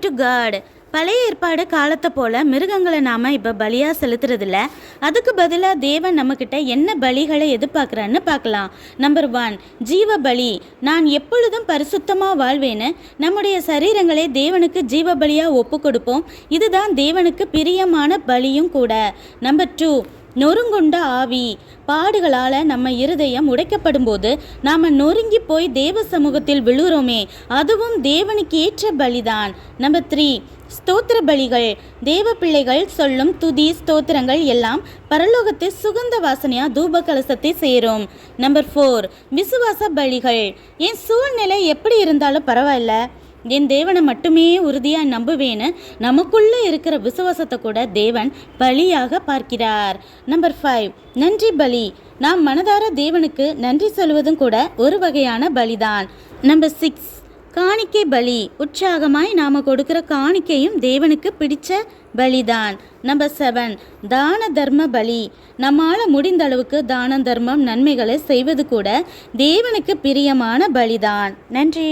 To God. பழைய ஏற்பாடு காலத்தை போல் மிருகங்களை நாம் இப்போ பலியாக செலுத்துறதில்ல. அதுக்கு பதிலாக தேவன் நம்மக்கிட்ட என்ன பலிகளை எதிர்பார்க்குறான்னு பார்க்கலாம். நம்பர் 1, ஜீவ பலி. நான் எப்பொழுதும் பரிசுத்தமாக வாழ்வேன்னு நம்முடைய சரீரங்களை தேவனுக்கு ஜீவ பலியாக ஒப்பு கொடுப்போம். இதுதான் தேவனுக்கு பிரியமான பலியும் கூட. நம்பர் 2, நொறுங்குண்ட ஆவி. பாடுகளால் நம்ம இருதயம் உடைக்கப்படும் போது நாம் நொறுங்கி போய் தேவ சமூகத்தில் விழுறோமே, அதுவும் தேவனுக்கு ஏற்ற பலிதான். நம்பர் 3, ஸ்தோத்திர பலிகள். தேவ பிள்ளைகள் சொல்லும் துதி ஸ்தோத்திரங்கள் எல்லாம் பரலோகத்தில் சுகந்த வாசனையா தூப கலசத்தை சேரும். நம்பர் 4, விசுவாச பலிகள். என் சூழ்நிலை எப்படி இருந்தாலும் பரவாயில்ல, என் தேவனை மட்டுமே உறுதியாக நம்புவேன்னு நமக்குள்ளே இருக்கிற விசுவாசத்தை கூட தேவன் பலியாக பார்க்கிறார். நம்பர் 5, நன்றி பலி. நாம் மனதார தேவனுக்கு நன்றி சொல்வதும் கூட ஒரு வகையான பலிதான். நம்பர் 6, காணிக்கை பலி. உற்சாகமாய் நாம் கொடுக்குற காணிக்கையும் தேவனுக்கு பிடிச்ச பலிதான். நம்பர் 7, தான தர்ம பலி. நம்மால் முடிந்த அளவுக்கு தான தர்மம் நன்மைகளை செய்வது கூட தேவனுக்கு பிரியமான பலிதான். நன்றி.